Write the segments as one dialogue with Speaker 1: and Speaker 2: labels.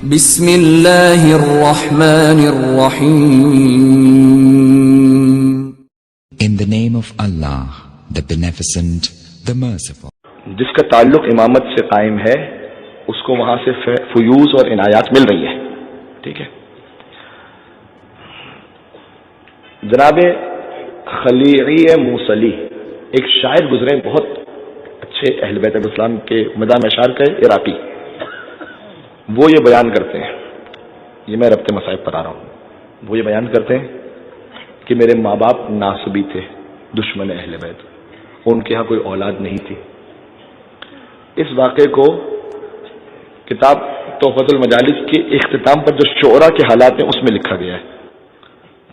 Speaker 1: بسم اللہ الرحمن الرحیم.
Speaker 2: In the name of Allah, the Beneficent, the Merciful.
Speaker 3: جس کا تعلق امامت سے قائم ہے اس کو وہاں سے فیوز اور عنایات مل رہی ہے. ٹھیک ہے. جناب خلیعی موصلی ایک شاعر گزرے بہت اچھے اہل بیت اسلام کے مدام اشعار کے عراقی، وہ یہ بیان کرتے ہیں، یہ میں ربط مصائب پر آ رہا ہوں، وہ یہ بیان کرتے ہیں کہ میرے ماں باپ ناصبی تھے، دشمن اہل بیت، ان کے ہاں کوئی اولاد نہیں تھی. اس واقعے کو کتاب تحفۃ المجالس کے اختتام پر جو شعراء کے حالات ہیں اس میں لکھا گیا ہے.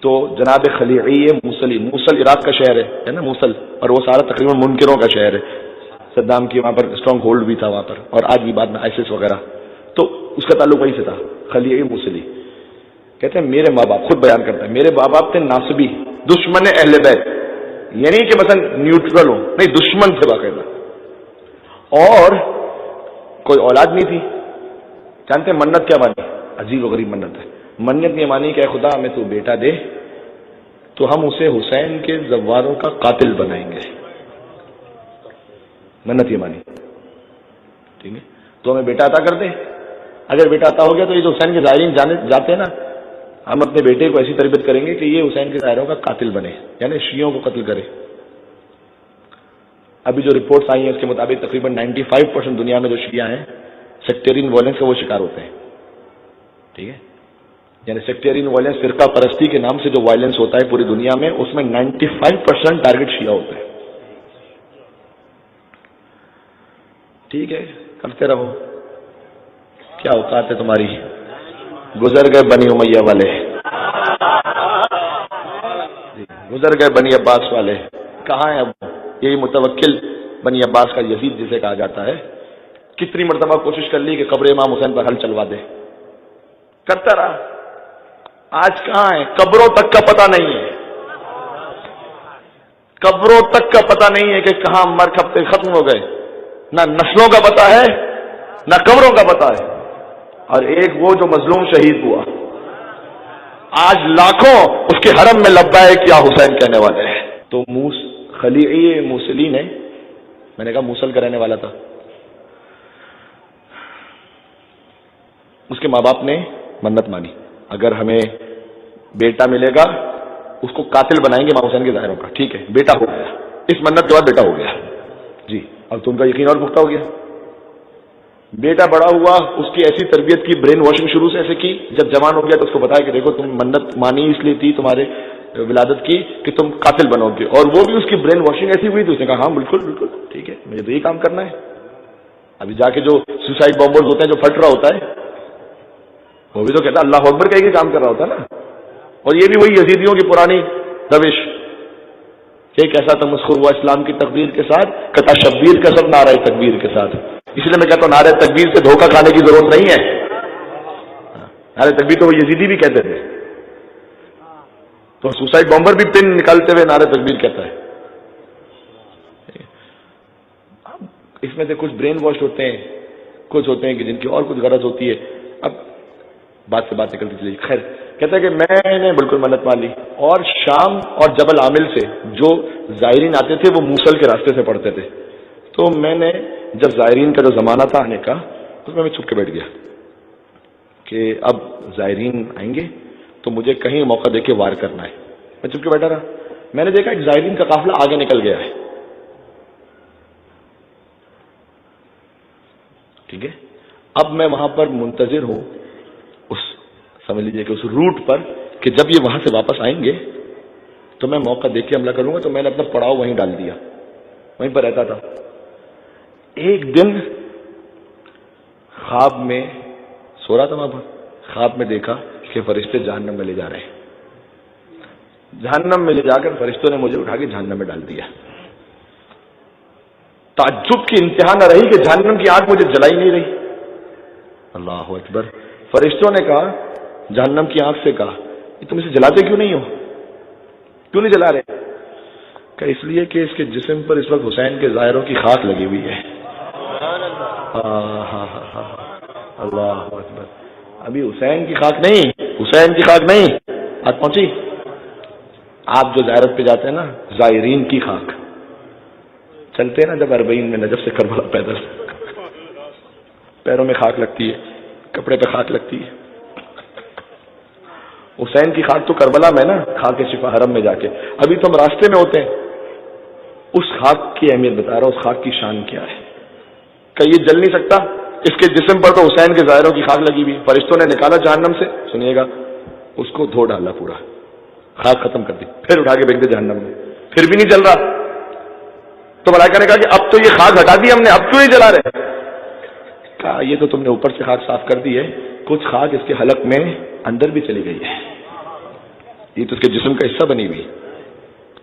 Speaker 3: تو جناب خلیعی موصلی، موصل عراق کا شہر ہے نا موصل، اور وہ سارا تقریباً منکروں کا شہر ہے. صدام کی وہاں پر اسٹرانگ ہولڈ بھی تھا وہاں پر، اور آج بھی بعد میں آئیسس وغیرہ، تو اس کا تعلق وہی سے تھا. خلیعی موصلی کہتے ہیں میرے ماں باپ، خود بیان کرتا ہے، میرے ماں باپ تھے ناصبی، دشمن اہل بیت، یعنی کہ مثلا نیوٹرل ہوں، نہیں دشمن تھے باقاعدہ، اور کوئی اولاد نہیں تھی. جانتے ہیں منت کیا مانی؟ عجیب و غریب منت ہے. منت یہ مانی کہ اے خدا ہمیں تو بیٹا دے تو ہم اسے حسین کے زواروں کا قاتل بنائیں گے. منت یہ مانی. ٹھیک ہے، تو ہمیں بیٹا عطا کر دے. اگر بیٹا عطا ہو گیا تو یہ جو حسین کے زائرین جاتے ہیں نا، ہم اپنے بیٹے کو ایسی تربیت کریں گے کہ یہ حسین کے زائروں کا قاتل بنے، یعنی شیعوں کو قتل کرے. ابھی جو رپورٹس آئی ہیں اس کے مطابق تقریباً 95% دنیا میں جو شیعہ ہیں سیکٹرین وائلنس کا وہ شکار ہوتے ہیں. ٹھیک ہے، یعنی سیکٹرین وائلنس، فرقہ پرستی کے نام سے جو وائلنس ہوتا ہے پوری دنیا میں، اس میں 95% ٹارگٹ شیعہ ہوتا ہے. ٹھیک ہے، کرتے رہو، کیا اوقات ہے تمہاری. گزر گئے بنی امیہ والے، گزر گئے بنی عباس والے، کہاں ہیں اب؟ یہی متوکل بنی عباس کا یزید جسے کہا جاتا ہے، کتنی مرتبہ کوشش کر لی کہ قبر امام حسین پر حل چلوا دے، کرتا رہا. آج کہاں ہے؟ قبروں تک کا پتہ نہیں ہے، قبروں تک کا پتہ نہیں ہے کہ کہاں مر کھپتے ختم ہو گئے. نہ نسلوں کا پتہ ہے نہ قبروں کا پتہ ہے. اور ایک وہ جو مظلوم شہید ہوا، آج لاکھوں اس کے حرم میں لبیک یا حسین کہنے والے ہیں. تو خلیعی موصلی نے، میں نے کہا موصل کا رہنے والا تھا، اس کے ماں باپ نے منت مانی، اگر ہمیں بیٹا ملے گا اس کو قاتل بنائیں گے امام حسین کے ظاہروں کا. ٹھیک ہے، بیٹا ہو گیا، اس منت کے بعد بیٹا ہو گیا. جی، اب تو ان کا یقین اور پختہ ہو گیا. بیٹا بڑا ہوا، اس کی ایسی تربیت کی، برین واشنگ شروع سے ایسے کی، جب جوان ہو گیا تو اس کو بتایا کہ دیکھو تم منت مانی اس لیے تھی تمہارے ولادت کی کہ تم قاتل بنو گے، اور وہ بھی اس کی برین واشنگ ایسی ہوئی تو اس نے کہا ہاں بالکل بالکل ٹھیک ہے، مجھے تو یہ کام کرنا ہے. ابھی جا کے جو سوسائڈ بامبرز ہوتے ہیں، جو پھٹ رہا ہوتا ہے، وہ بھی تو کہتا ہے اللہ اکبر کہہ کے کام کر رہا ہوتا ہے نا. اور یہ بھی وہی یزیدیوں کی پرانی روش کہ کیسا تمسخر ہوا اسلام کی تقدیر کے ساتھ، کتا شبیر کا سب نعرہ تکبیر کے ساتھ. اس لیے میں کہتا ہوں نعرہ تکبیر سے دھوکہ کھانے کی ضرورت نہیں ہے. نعرہ تکبیر تو وہ یزیدی بھی کہتے تھے، تو سوسائڈ بامبر بھی پن نکالتے ہوئے نعرہ تکبیر کہتا ہے. اس میں سے کچھ برین واش ہوتے ہیں، کچھ ہوتے ہیں کہ جن کی اور کچھ غرض ہوتی ہے. اب بات سے بات نکلتی چلی. خیر، کہتا ہے کہ میں نے بالکل منت مان لی، اور شام اور جبل عامل سے جو زائرین آتے تھے وہ موصل کے راستے سے پڑھتے تھے. تو میں نے جب زائرین کا جو زمانہ تھا آنے کا، اس میں چھپ کے بیٹھ گیا کہ اب زائرین آئیں گے تو مجھے کہیں موقع دے کے وار کرنا ہے. میں چھپ کے بیٹھا رہا. میں نے دیکھا ایک زائرین کا قافلہ آگے نکل گیا ہے. ٹھیک ہے، اب میں وہاں پر منتظر ہوں، اس سمجھ لیجئے کہ اس روٹ پر، کہ جب یہ وہاں سے واپس آئیں گے تو میں موقع دیکھ کے حملہ کروں گا. تو میں نے اپنا پڑاؤ وہیں ڈال دیا، وہیں پر رہتا تھا. ایک دن خواب میں سو رہا تھا وہاں پر، خواب میں دیکھا کہ فرشتے جہنم میں لے جا رہے ہیں. جہنم میں لے جا کر فرشتوں نے مجھے اٹھا کے جہنم میں ڈال دیا. تعجب کی انتہا نہ رہی کہ جہنم کی آگ مجھے جلائی نہیں رہی. اللہ اکبر. فرشتوں نے کہا، جہنم کی آگ سے کہا تم اسے جلاتے کیوں نہیں ہو، کیوں نہیں جلا رہے؟ کہ اس لیے کہ اس کے جسم پر اس وقت حسین کے ظاہروں کی خاک لگی ہوئی ہے. اللہ اکبر. ابھی حسین کی خاک نہیں، حسین کی خاک نہیں آج پہنچی. آپ جو زیارت پہ جاتے ہیں نا، زائرین کی خاک چلتے ہیں نا، جب اربعین میں نجف سے کربلا پیدل، پیروں میں خاک لگتی ہے، کپڑے پہ خاک لگتی ہے. حسین کی خاک تو کربلا میں نا، خاک شفا حرم میں جا کے. ابھی تو ہم راستے میں ہوتے ہیں. اس خاک کی اہمیت بتا رہا ہوں، اس خاک کی شان کیا ہے. کہ یہ جل نہیں سکتا، اس کے جسم پر تو حسین کے ظاہروں کی خاک لگی ہوئی. فرشتوں نے نکالا جہنم سے، سنیے گا، اس کو دھو ڈالا، پورا خاک ختم کر دی، پھر اٹھا کے پھینک دے جہنم میں، پھر بھی نہیں جل رہا. تو ملائکہ نے کہا کہ اب تو یہ خاک ہٹا دی ہم نے، اب کیوں نہیں جلا رہے؟ کہا یہ تو تم نے اوپر سے خاک صاف کر دی ہے، کچھ خاک اس کے حلق میں اندر بھی چلی گئی ہے، یہ تو اس کے جسم کا حصہ بنی ہوئی،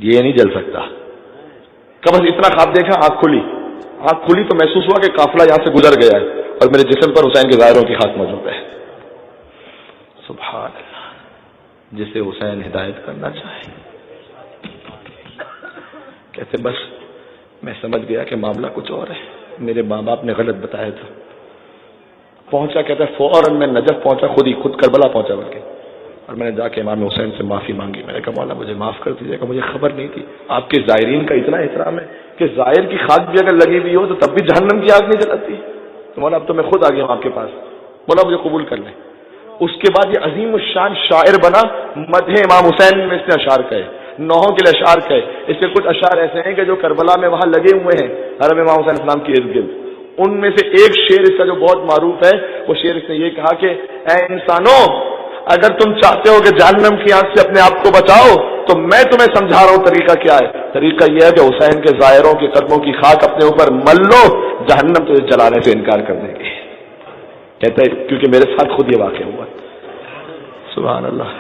Speaker 3: یہ نہیں جل سکتا. کب بس اتنا خواب دیکھا، آنکھ کھلی تو محسوس ہوا کہ قافلہ یہاں سے گزر گیا ہے اور میرے جسم پر حسین کے ظاہروں کی خاک موجود ہے. سبحان اللہ، جسے حسین ہدایت کرنا چاہے. کہتے بس میں سمجھ گیا کہ معاملہ کچھ اور ہے، میرے ماں باپ نے غلط بتایا تھا. پہنچا، کہتا ہے فوراً میں نجف پہنچا، خود کربلا پہنچا بلکہ، اور میں نے جا کے امام حسین سے معافی مانگی. میں نے کہا مولا مجھے معاف کر دیجیے گا، مجھے خبر نہیں تھی. آپ کے زائرین کا اتنا احترام ہے کہ ظاہر کی خاک بھی اگر لگی ہوئی ہو تو تب بھی جہنم کی آگ نہیں جلاتی. تو مولا اب تو میں خود آ گیا ہوں آپ کے پاس، مولا مجھے قبول کر لیں. اس کے بعد یہ عظیم الشان شاعر بنا. مدح امام حسین میں اس نے اشعار کہے، نوحوں کے لیے اشعار کہے. اس کے کچھ اشعار ایسے ہیں کہ جو کربلا میں وہاں لگے ہوئے ہیں حرم امام حسین السلام کی ارد گرد. ان میں سے ایک شعر اس کا جو بہت معروف ہے، وہ شعر اس نے یہ کہا کہ اے انسانوں، اگر تم چاہتے ہو کہ جہنم کی آگ سے اپنے آپ کو بچاؤ تو میں تمہیں سمجھا رہا ہوں طریقہ کیا ہے. طریقہ یہ ہے کہ حسین کے ظاہروں کے قدموں کی خاک اپنے اوپر مل لو، جہنم تجھے جلانے سے انکار کر دیں گے. کہتا ہے کیونکہ میرے ساتھ خود یہ واقع ہوا. سبحان اللہ.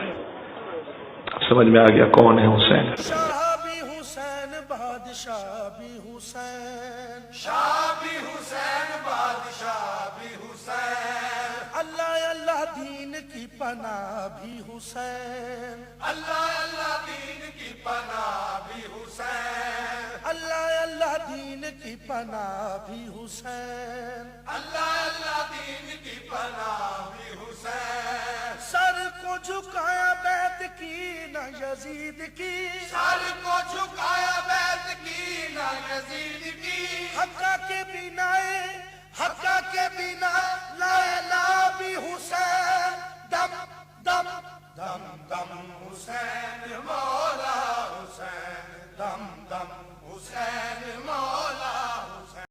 Speaker 3: اب سمجھ میں آ گیا کون ہے حسین.
Speaker 4: شاہ بھی حسین، بادشاہ بھی حسین، شاہ بھی حسین، بادشاہ بھی حسین. اللہ اللہ دین کی پناہ بھی حسین، اللہ اللہ دین کی پناہ بھی حسین، اللہ اللہ دین کی پناہ بھی حسین، اللہ اللہ دین کی پناہ بھی حسین. سر کو جھکایا بیت کی نہ یزید کی، سر کو جھکایا بیت کی نہ یزید کی. حقا کے بنا، حقا کے بنا لا الہ بھی حسین. دم دم دم دم حسین مولا حسین، دم دم حسین مولا